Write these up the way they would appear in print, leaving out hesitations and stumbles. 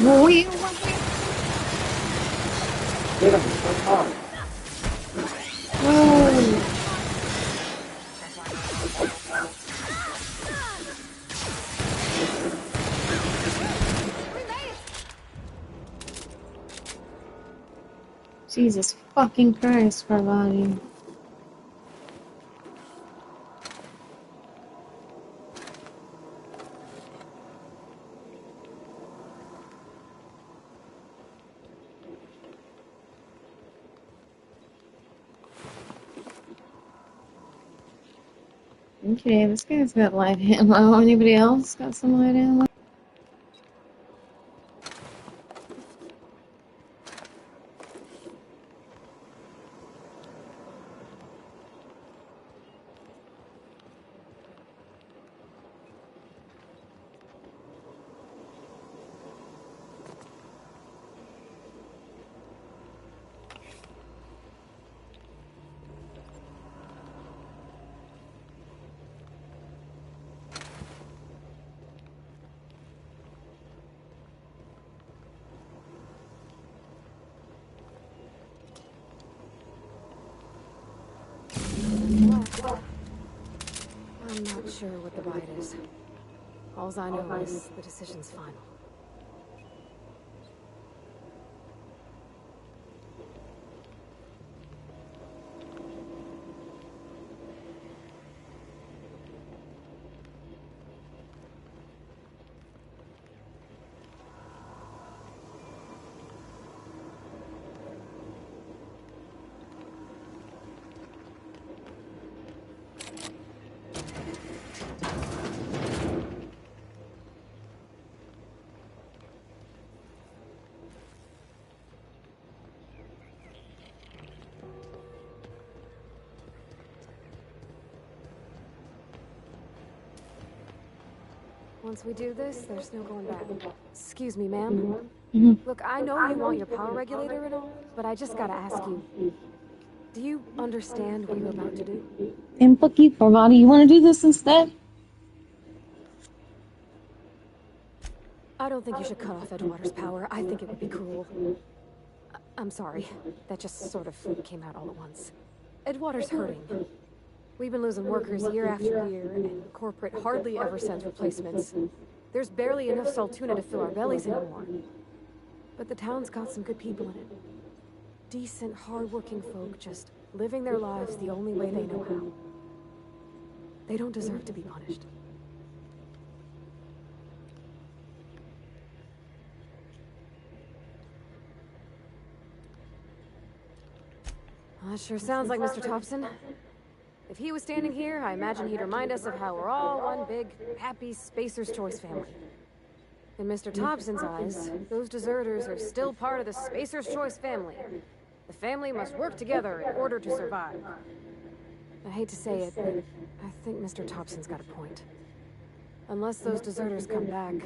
Boy, Get him, come on. whoa. Jesus fucking Christ, Buddyyy. Okay, this guy's got light ammo. Anybody else got some light ammo? I'm not sure what the ride is. All I know is the decision's final. Once we do this, there's no going back. Excuse me, ma'am. Look, I know you want your power regulator and all, but I just gotta ask you. Do you understand what you're about to do? And Buddyyy, Buddyyy, you want to do this instead? I don't think you should cut off Edgewater's power. I think it would be cruel. I'm sorry. That just sort of came out all at once. Edgewater's hurting. We've been losing workers year after year, and corporate hardly ever sends replacements. There's barely enough saltuna to fill our bellies anymore. But the town's got some good people in it. Decent, hard-working folk just living their lives the only way they know how. They don't deserve to be punished. Well, that sure sounds like Mr. Thompson. If he was standing here, I imagine he'd remind us of how we're all one big, happy Spacer's Choice family. In Mr. Thompson's eyes, those deserters are still part of the Spacer's Choice family. The family must work together in order to survive. I hate to say it, but I think Mr. Thompson's got a point. Unless those deserters come back,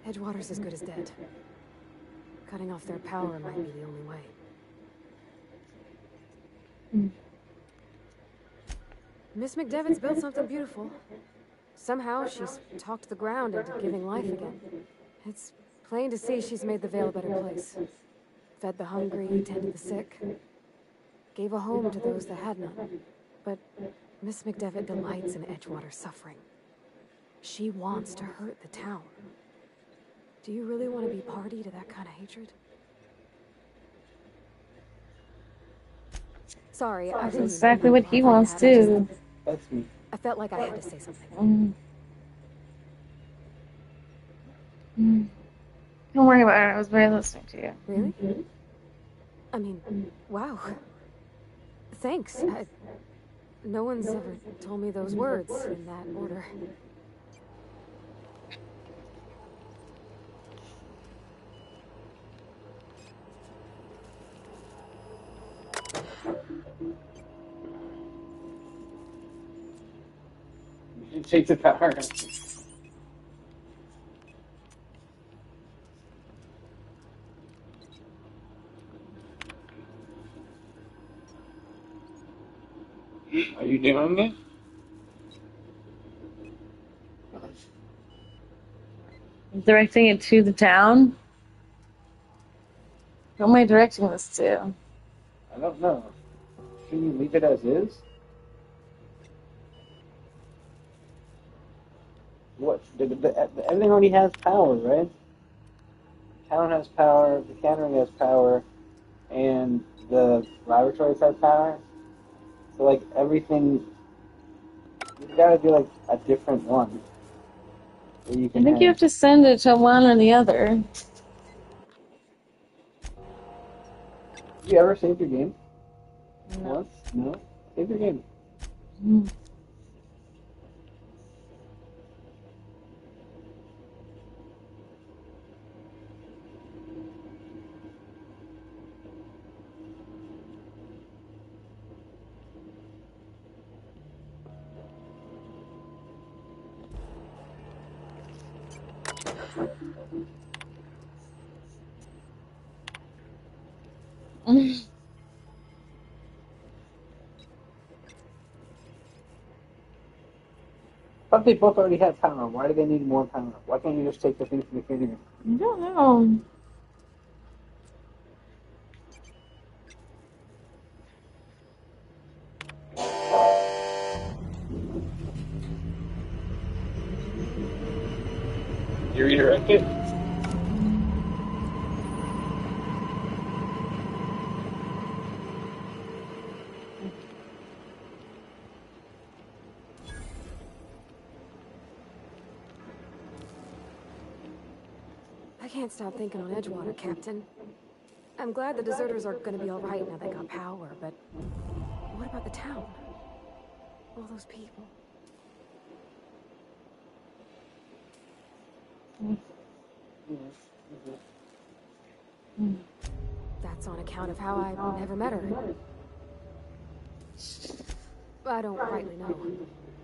Edgewater's as good as dead. Cutting off their power might be the only way. Miss McDevitt's built something beautiful. Somehow, she's talked the ground into giving life again. It's plain to see she's made the Vale a better place. Fed the hungry, tended the sick. Gave a home to those that had none. But Miss McDevitt delights in Edgewater's suffering. She wants to hurt the town. Do you really want to be party to that kind of hatred? Sorry, I That's didn't... exactly what he wants too. That's me. I felt like I had to say something. Don't worry about it. I was very listening to you. Really? I mean, wow. Thanks. No one's ever told me those words in that order. You take the power. Are you doing it? directing it to the town? Who am I directing this to? I don't know. Should you leave it as is? What? Everything already has power, right? The town has power, the cannery has power, and the laboratories have power. So, like, everything... You've got to do, like, a different one. Where you I can think you have to send it to one or the other. You ever saved your game? No. Once? No? Save your game. Mm. But they both already have power. Why do they need more power? Why can't you just take the thing from the cannery? I don't know. You redirect it? I can't stop thinking on Edgewater, Captain. I'm glad the deserters are gonna be alright now they got power, but what about the town? All those people. That's on account of how I never met her. I don't rightly know.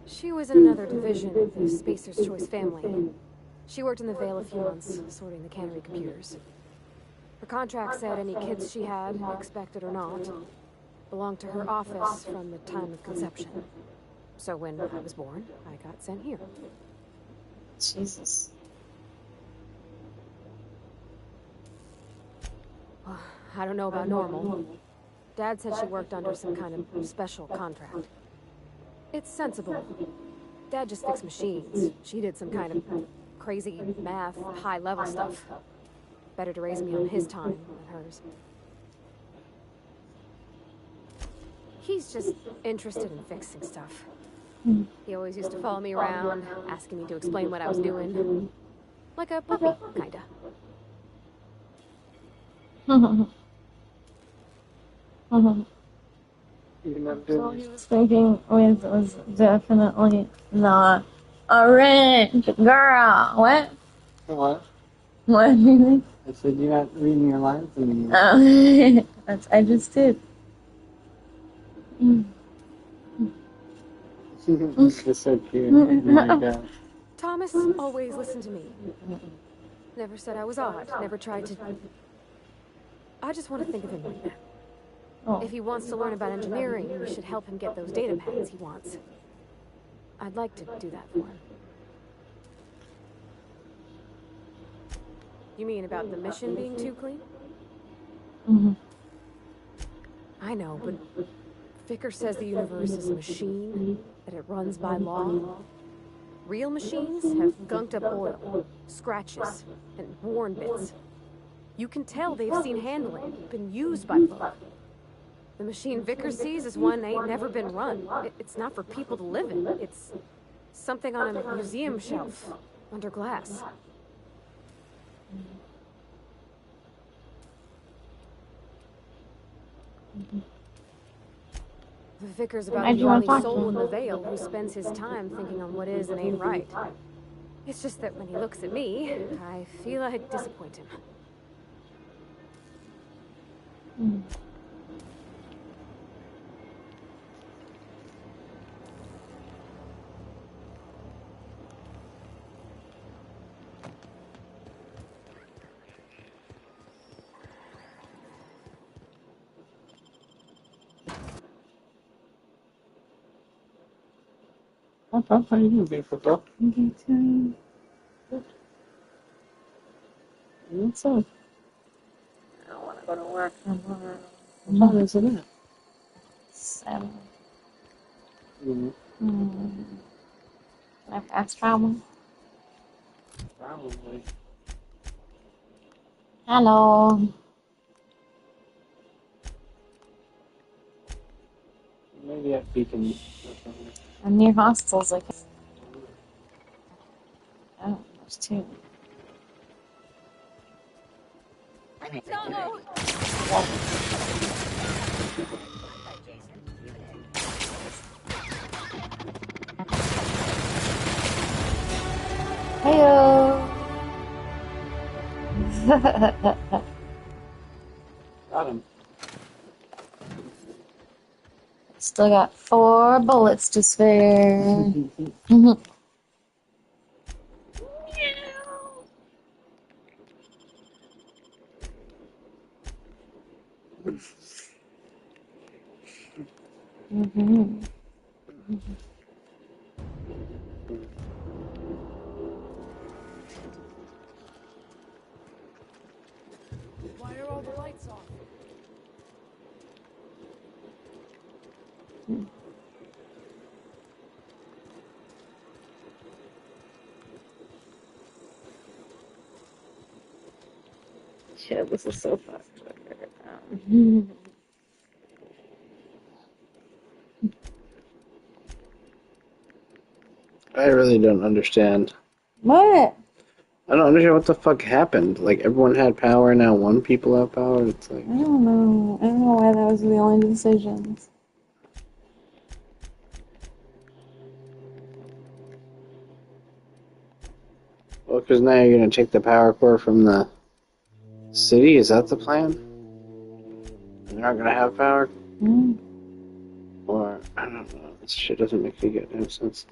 She was in another division of the Spacer's Choice family. She worked in the Vale a few months, sorting the cannery computers. Her contract said any kids she had, expected or not, belonged to her office from the time of conception. So when I was born, I got sent here. Jesus. I don't know about normal. Dad said she worked under some kind of special contract. It's sensible. Dad just fixed machines. She did some kind of crazy math, high-level stuff. Better to raise me on his time than hers. He's just interested in fixing stuff. He always used to follow me around, asking me to explain what I was doing. Like a puppy, kinda. So he was thinking was definitely not a rich girl. What? What? What do you think? I said you're not reading your lines anymore. Oh, I just did. It's so cute. Oh my God. Thomas always listened to me. Never said I was odd, never tried to... I just want to think of him like that. Oh. If he wants to learn about engineering, we should help him get those data pads he wants. I'd like to do that for him. You mean about the mission being too clean? Mm-hmm. I know, but Vickers says the universe is a machine, that it runs by law. Real machines have gunked up oil, scratches, and worn bits. You can tell they've seen handling, been used by folk. The machine Vickers sees is one that ain't never been run. It's not for people to live in. It's something on a museum shelf, under glass. The Vickers about Why'd the you want only to talk to soul in him? the Vale who spends his time thinking on what is and ain't right. It's just that when he looks at me, I feel I disappoint him. How are you doing, beautiful girl? Okay, too. So, I don't want to go to work tomorrow. What time is it at? 7. Mm-hmm. Can I fast travel? Probably. Hello. Maybe at Beacon or something. I'm near hostels. Like, oh, there's 2. No! Heyo. Got him. Still got 4 bullets to spare. Mm-hmm. Why are all the lights off? Shit, this is so fucked. I really don't understand. What? I don't understand what the fuck happened. Like, everyone had power, now one people have power. It's like... I don't know. I don't know why that was the only decisions. Well, because now you're going to take the power core from the city? Is that the plan? They're not going to have power? Mm. Or, I don't know. This shit doesn't make any good sense.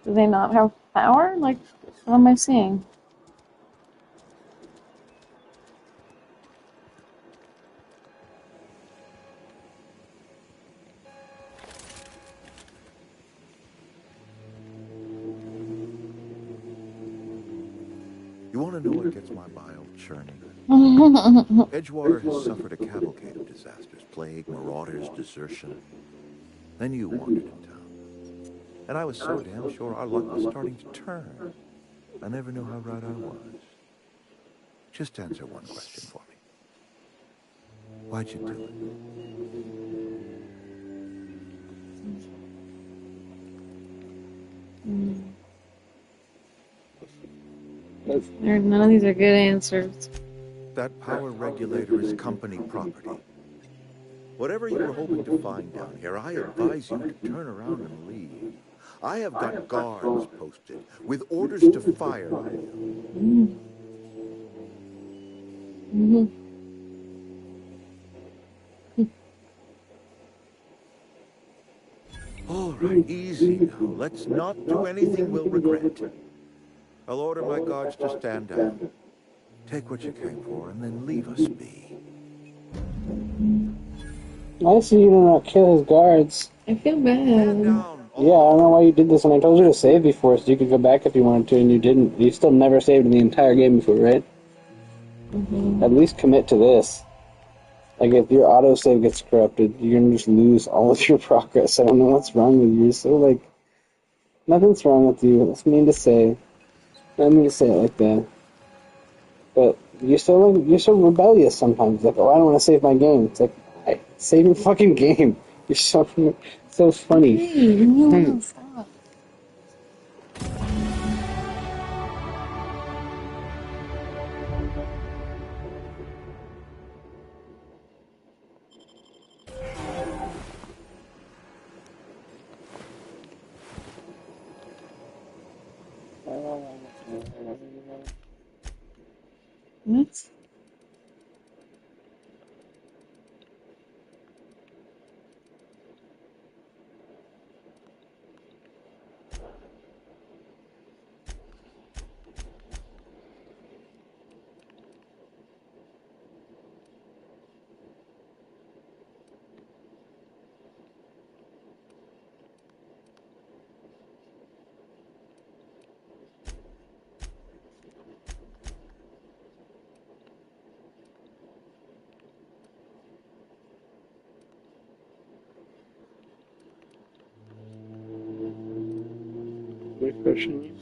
Do they not have power? Like, what am I seeing? You want to know what gets my bile churning? Edgewater has suffered a cavalcade of disasters, plague, marauders, desertion. Then you wandered in town. And I was so damn sure our luck was starting to turn. I never knew how right I was. Just answer one question for me. Why'd you do it? None of these are good answers. That power regulator is company property. Whatever you were hoping to find down here, I advise you to turn around and leave. I have got guards posted with orders to fire on you. All right, easy now. Let's not do anything we'll regret. I'll order my guards to stand down. Take what you came for and then leave us be. I see you do not kill his guards. I feel Stand bad. down. Yeah, I don't know why you did this, and I told you to save before so you could go back if you wanted to, and you didn't. You still never saved in the entire game before, right? At least commit to this. Like, if your autosave gets corrupted, you're gonna just lose all of your progress. I don't know what's wrong with you. You're so, like, nothing's wrong with you. That's mean to say. I don't mean to say it like that. But you're so rebellious sometimes. Like, oh, I don't want to save my game. It's like, save your fucking game. You're so funny. Hey, no, stop. What? my question.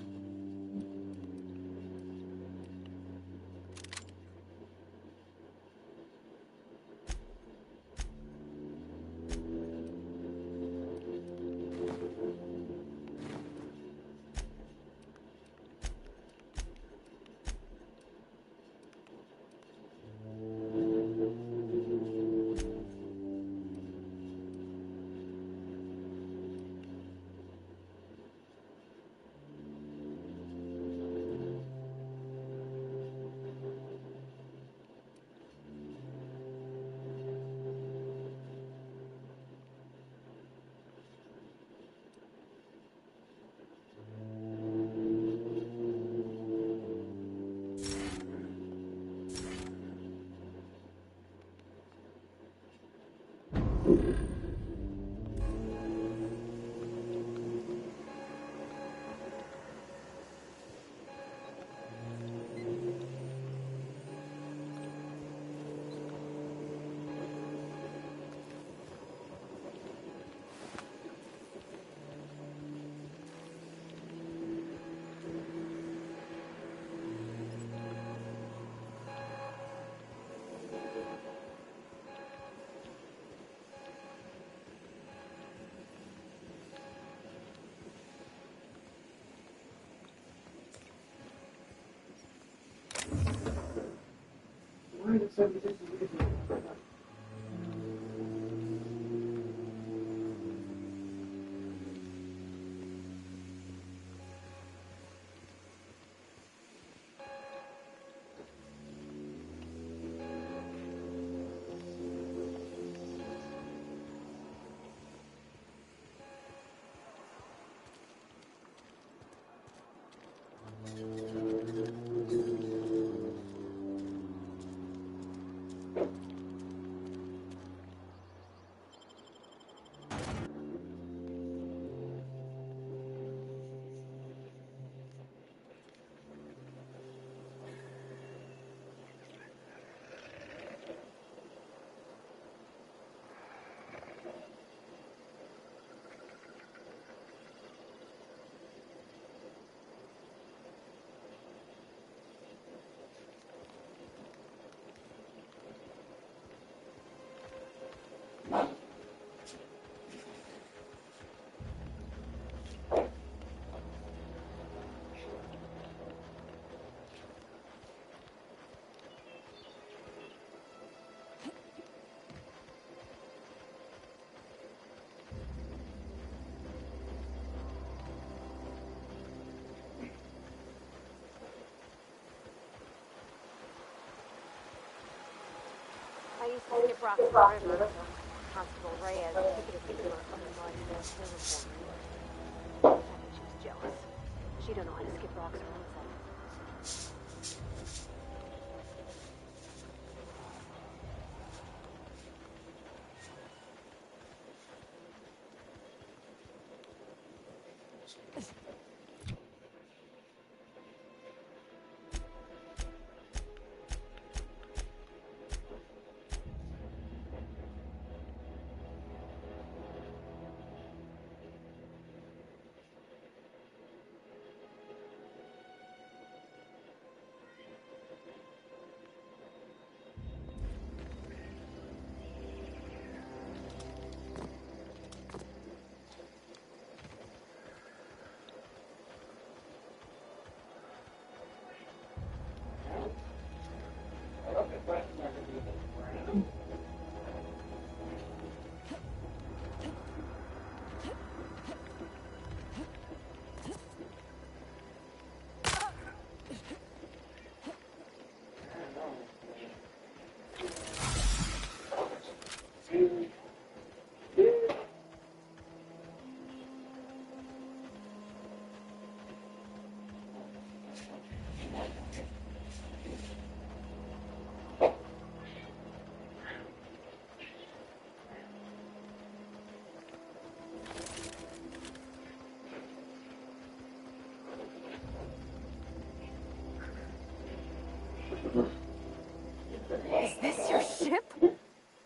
I used to skip rocks in the river. Constable Reyes ticketed me for a couple mud river for me. I think she was jealous. She don't know how to skip rocks her own self. Is this your ship?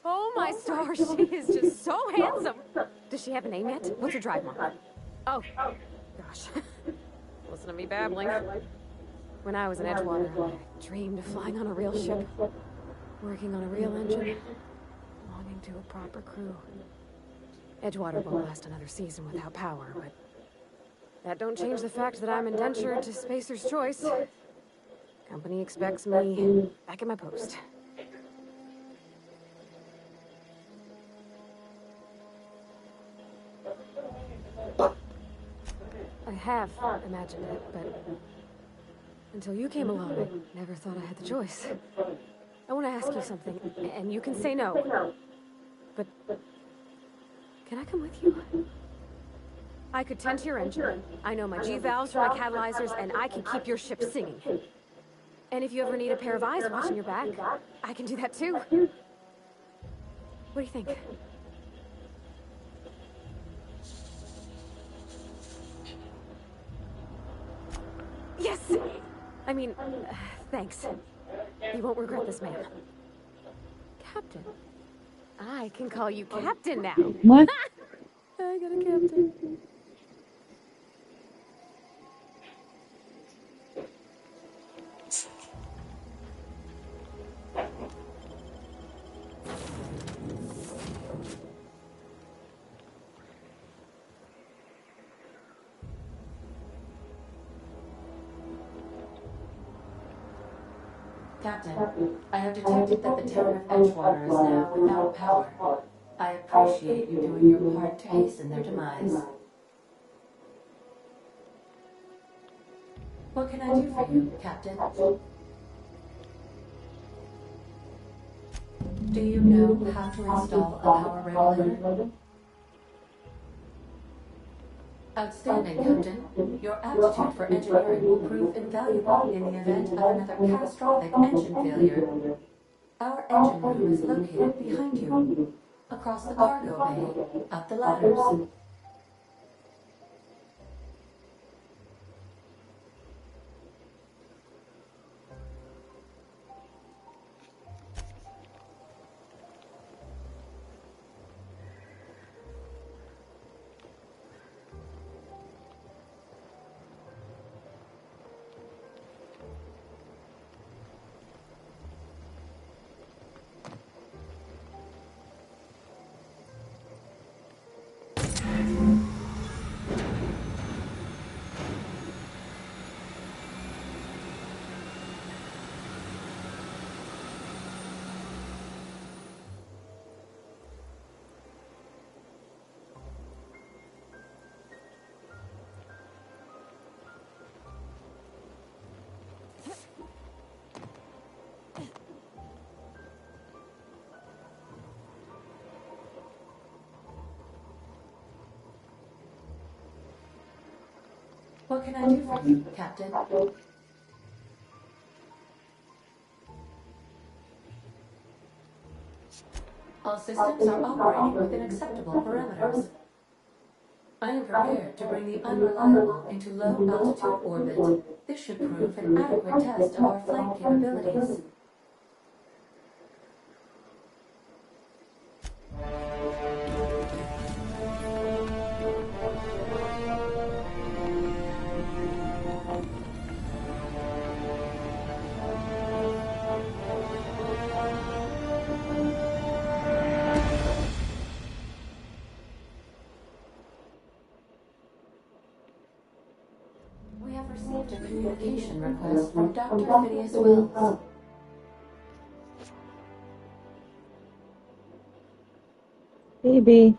Oh my stars, she is just so handsome. Does she have a name yet? What's her drive mark? Oh, gosh. Listen to me babbling. When I was in Edgewater, I dreamed of flying on a real ship, working on a real engine, belonging to a proper crew. Edgewater won't last another season without power, but that don't change the fact that I'm indentured to Spacer's Choice. Company expects me back at my post. I have imagined it, but until you came along, I never thought I had the choice. I want to ask you something, and you can say no. But can I come with you? I could tend to your engine. I know my G-valves for my catalyzers, and I can keep your ship singing. And if you ever need a pair of eyes watching your back, I can do that too. What do you think? Yes! I mean, thanks. You won't regret this, ma'am. Captain. I can call you Captain now. What? I got a captain. Captain, I have detected that the town of Edgewater is now without power. I appreciate you doing your part to hasten their demise. What can I do for you, Captain? Do you know how to install a power regulator? Outstanding, Captain. Your aptitude for engineering will prove invaluable in the event of another catastrophic engine failure. Our engine room is located behind you, across the cargo bay, up the ladders. What can I do for you, Captain? All systems are operating within acceptable parameters. I am prepared to bring the unreliable into low-altitude orbit. This should prove an adequate test of our flight capabilities. We have received a communication request from Dr. Phineas Wells. Baby.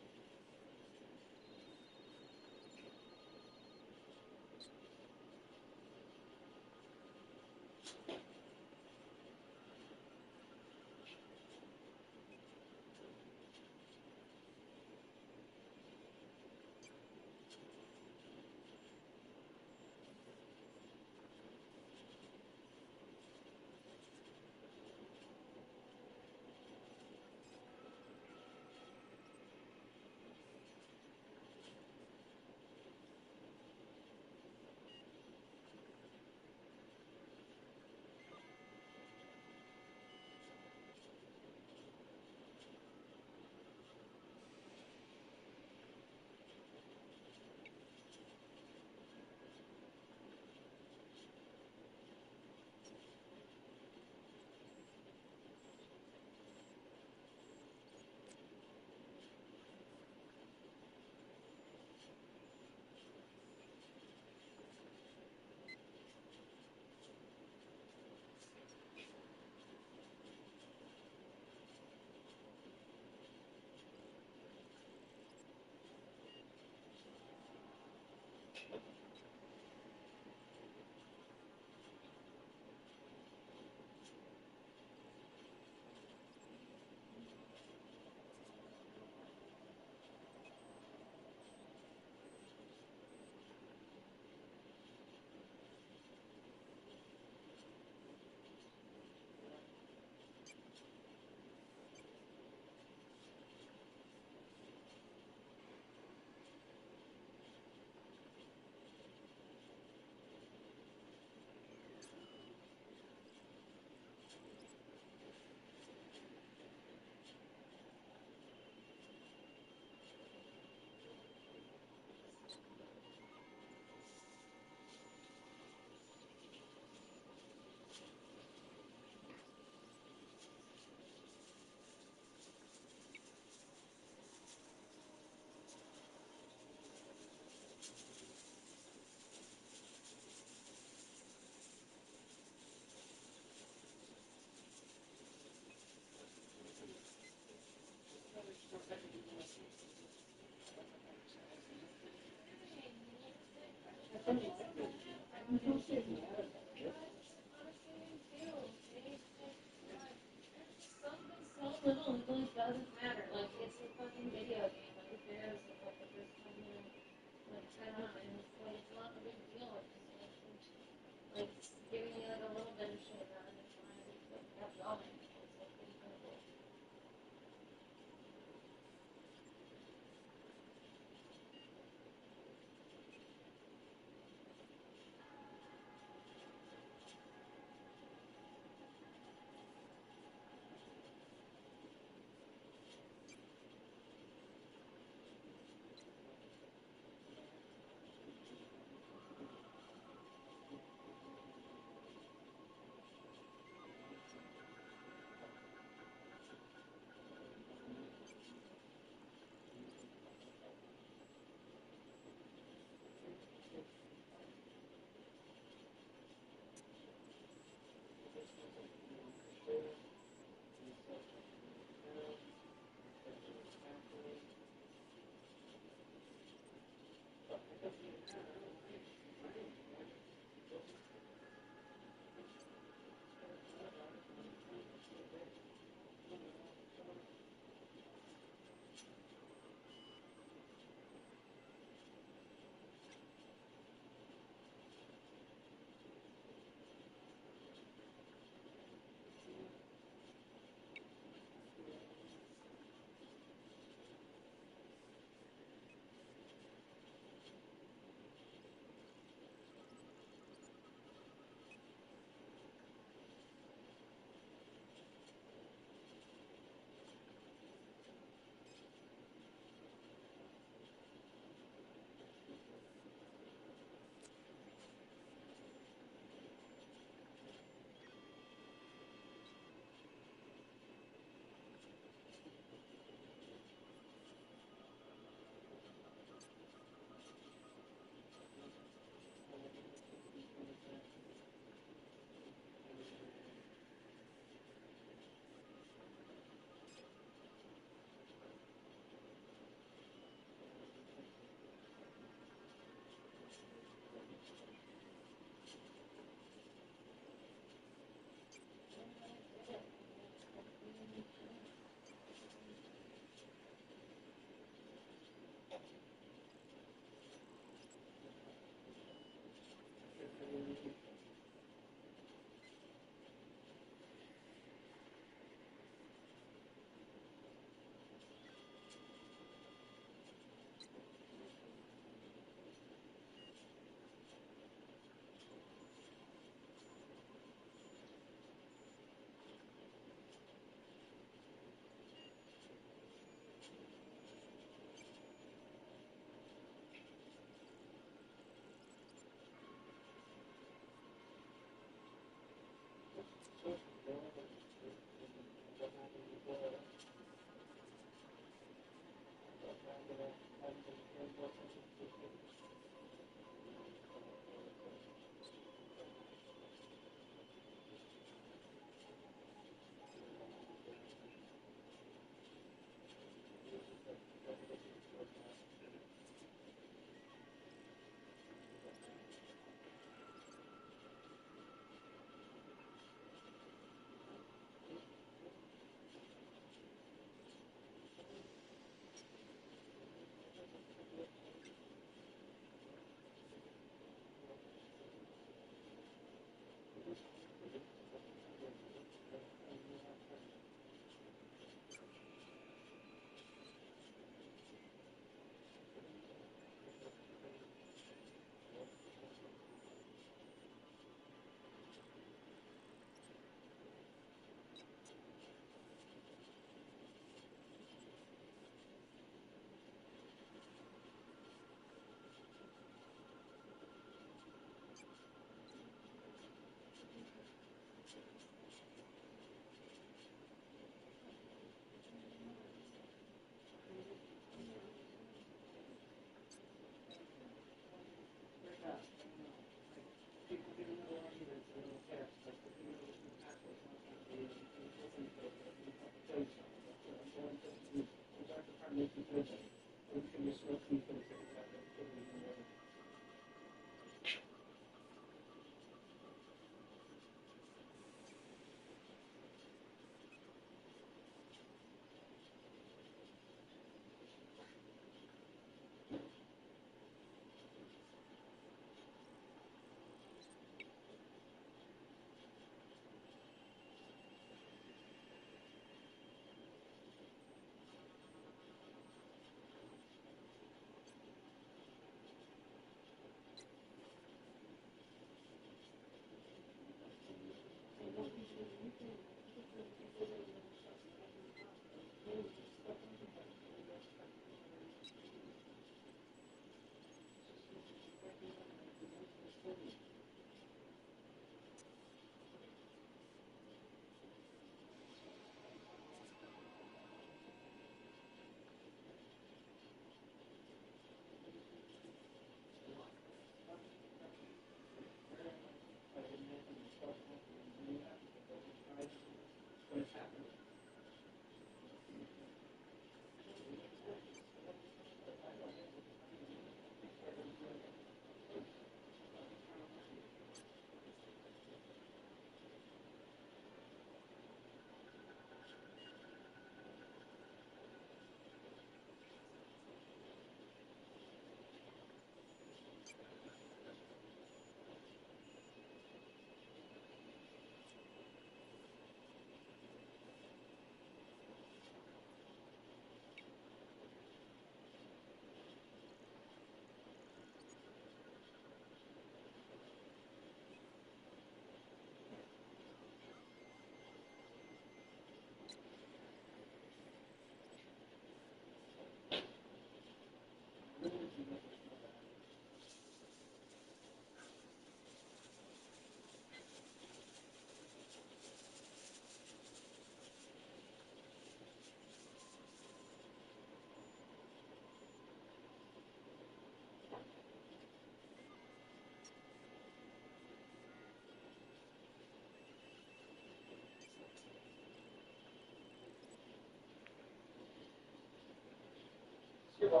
Okay.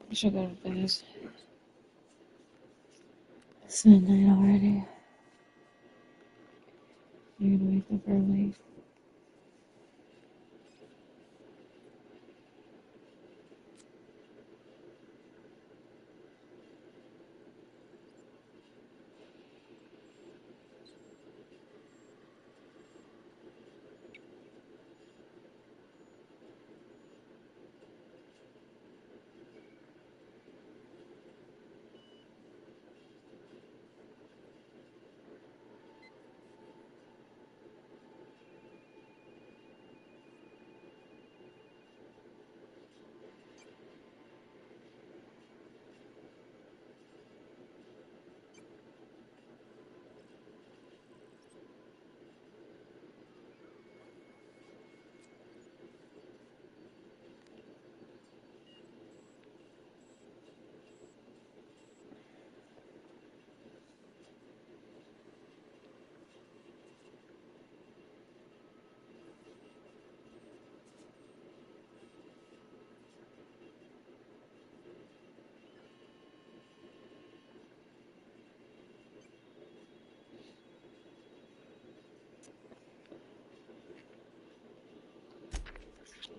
I should go to bed. It's midnight already. You're gonna wake up early.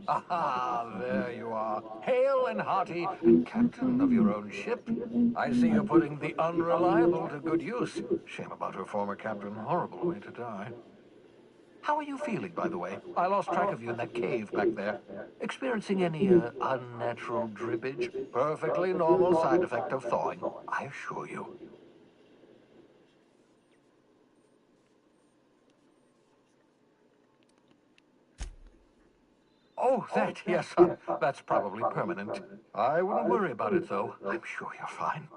Aha, there you are. Hale and hearty, and captain of your own ship. I see you're putting the unreliable to good use. Shame about her former captain. Horrible way to die. How are you feeling, by the way? I lost track of you in that cave back there. Experiencing any, unnatural drippage? Perfectly normal side effect of thawing, I assure you. Oh, that, yes, that's probably permanent. I wouldn't worry about it, though. I'm sure you're fine.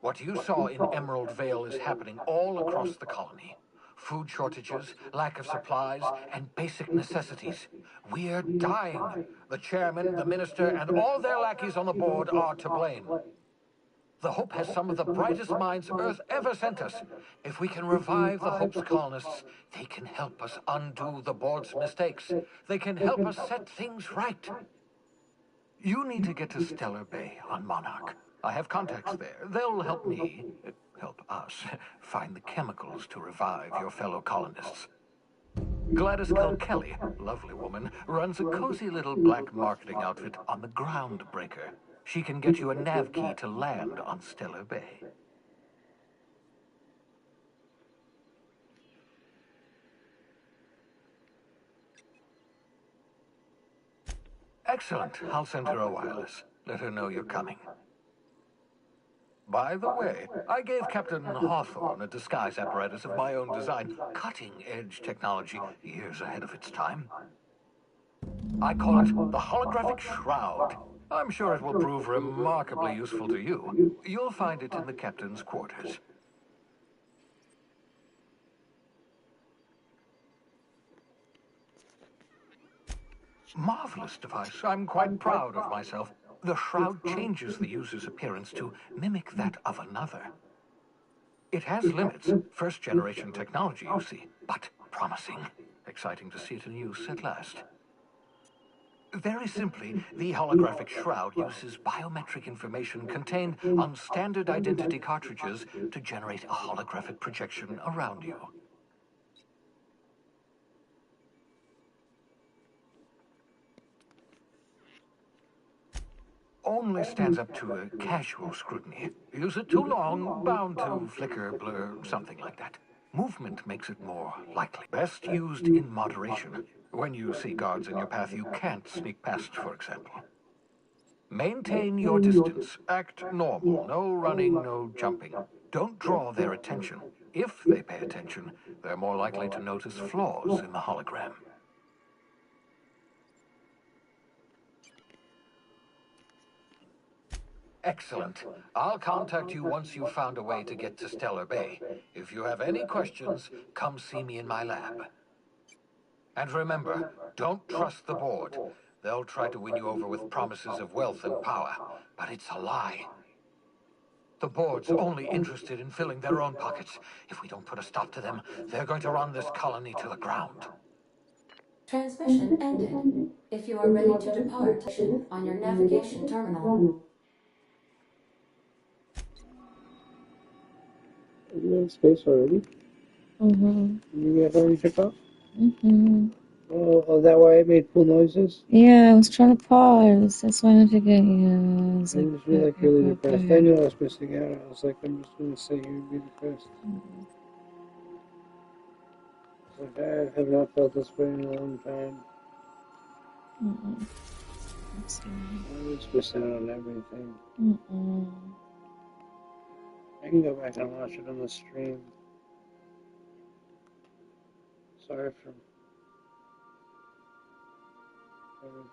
What you saw in Emerald Vale is happening all across the colony. Food shortages, lack of supplies, and basic necessities. We're dying. The chairman, the minister, and all their lackeys on the board are to blame. The Hope has some of the brightest minds Earth ever sent us. If we can revive the Hope's colonists, they can help us undo the board's mistakes. They can help us set things right. You need to get to Stellar Bay on Monarch. I have contacts there. They'll help me, help us, find the chemicals to revive your fellow colonists. Gladys Kilkelly, lovely woman, runs a cozy little black marketing outfit on the Groundbreaker. She can get you a nav key to land on Stellar Bay. Excellent. I'll send her a wireless. Let her know you're coming. By the way, I gave Captain Hawthorne a disguise apparatus of my own design. Cutting-edge technology, years ahead of its time. I call it the holographic shroud. I'm sure it will prove remarkably useful to you. You'll find it in the captain's quarters. Marvelous device. I'm quite proud of myself. The shroud changes the user's appearance to mimic that of another. It has limits. First-generation technology, you see, but promising. Exciting to see it in use at last. Very simply, the holographic shroud uses biometric information contained on standard identity cartridges to generate a holographic projection around you. only stands up to a casual scrutiny. Use it too long, bound to flicker, blur, something like that. Movement makes it more likely. Best used in moderation. When you see guards in your path you can't sneak past, for example. Maintain your distance. Act normal. No running, no jumping. Don't draw their attention. If they pay attention, they're more likely to notice flaws in the hologram. Excellent. I'll contact you once you've found a way to get to Stellar Bay. If you have any questions, come see me in my lab. And remember, don't trust the board. They'll try to win you over with promises of wealth and power, but it's a lie. The board's only interested in filling their own pockets. If we don't put a stop to them, they're going to run this colony to the ground. Transmission ended. If you are ready to depart, on your navigation terminal. Are you in space already? Mm-hmm. You guys already took off? Mm-hmm. Oh, is that why it made cool noises? Yeah, I was trying to pause. That's why I wanted to get you. I was I like, just feel like really depressed. I knew I was missing out. I was like, I'm just gonna say you'd be depressed. I was like, I have not felt this way in a long time. I'm sorry. I was missing out on everything. Mm-mm. I can go back and watch it on the stream. Sorry for everything.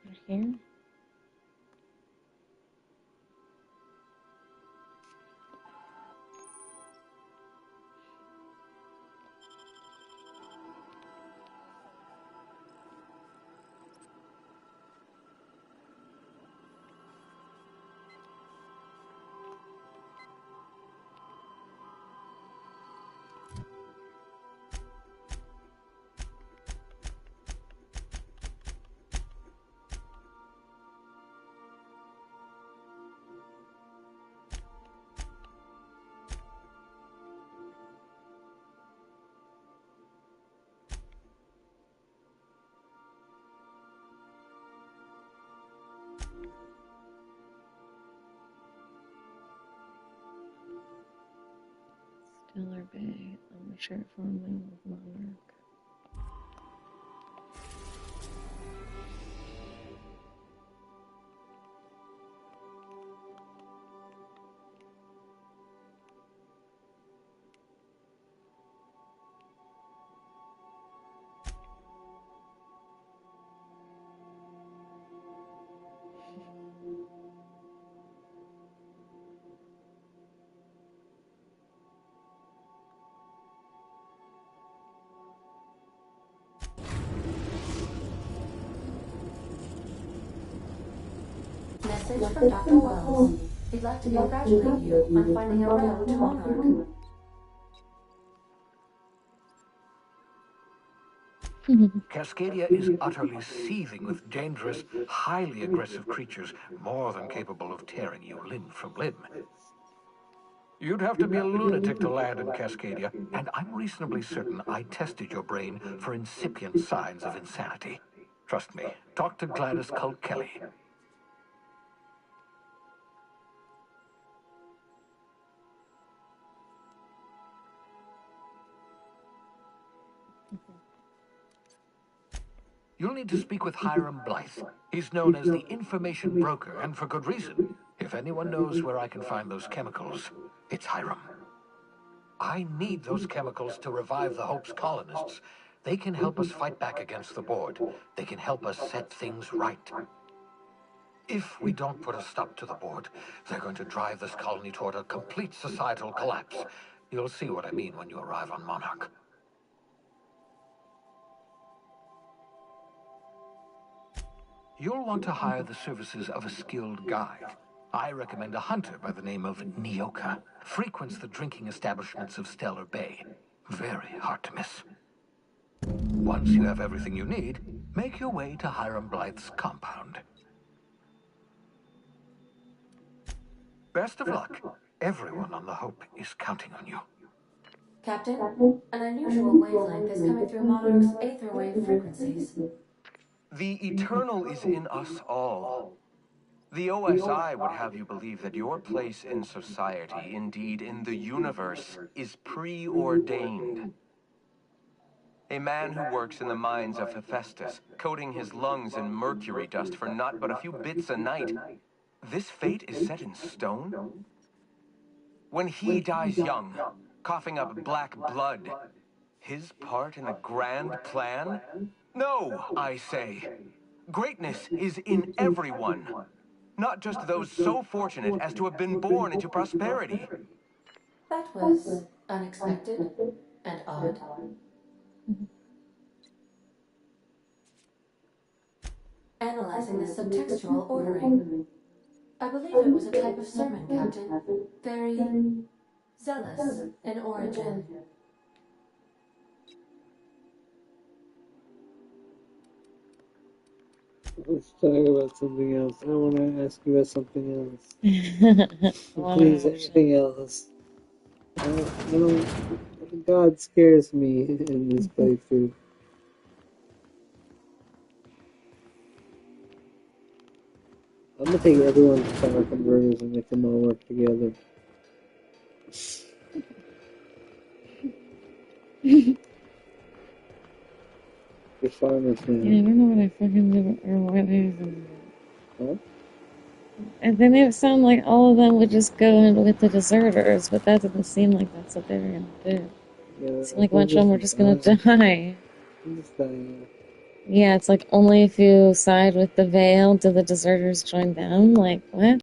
You're here? Stellar Bay. I'll make sure it formerly with Monarch. Message from Dr. Wells. He'd like to congratulate you on finding a route to Monarch. Cascadia is utterly seething with dangerous, highly aggressive creatures, more than capable of tearing you limb from limb. You'd have to be a lunatic to land in Cascadia, and I'm reasonably certain I tested your brain for incipient signs of insanity. Trust me, talk to Gladys Colt Kelly. You'll need to speak with Hiram Blythe. He's known as the information broker, and for good reason. If anyone knows where I can find those chemicals, it's Hiram. I need those chemicals to revive the Hope's colonists. They can help us fight back against the board. They can help us set things right. If we don't put a stop to the board, they're going to drive this colony toward a complete societal collapse. You'll see what I mean when you arrive on Monarch. You'll want to hire the services of a skilled guide. I recommend a hunter by the name of Nyoka. Frequents the drinking establishments of Stellar Bay. Very hard to miss. Once you have everything you need, make your way to Hiram Blythe's compound. Best of luck. Everyone on the Hope is counting on you. Captain, an unusual wavelength is coming through Monarch's aether wave frequencies. The eternal is in us all. The OSI would have you believe that your place in society, indeed in the universe, is preordained. A man who works in the mines of Hephaestus, coating his lungs in mercury dust for not but a few bits a night. This fate is set in stone? When he dies young, coughing up black blood, his part in the grand plan? No, I say. Greatness is in everyone. Not just those so fortunate as to have been born into prosperity. That was unexpected and odd. Analyzing the subtextual ordering. I believe it was a type of sermon, Captain. Very zealous in origin. Let's talk about something else. I want to ask you about something else. Please, anything else. I don't, God scares me in this playthrough. I'm gonna take everyone's power converters and make them all work together. The farmers Yeah, I man. don't know what I fucking did or what I did. Huh? And then it sounded like all of them would just go in with the deserters, but that didn't seem like that's what they were gonna do. Yeah, It seemed like a bunch of them were just gonna die. I'm just dying. Yeah, it's like only if you side with the Veil do the deserters join them. Like, what?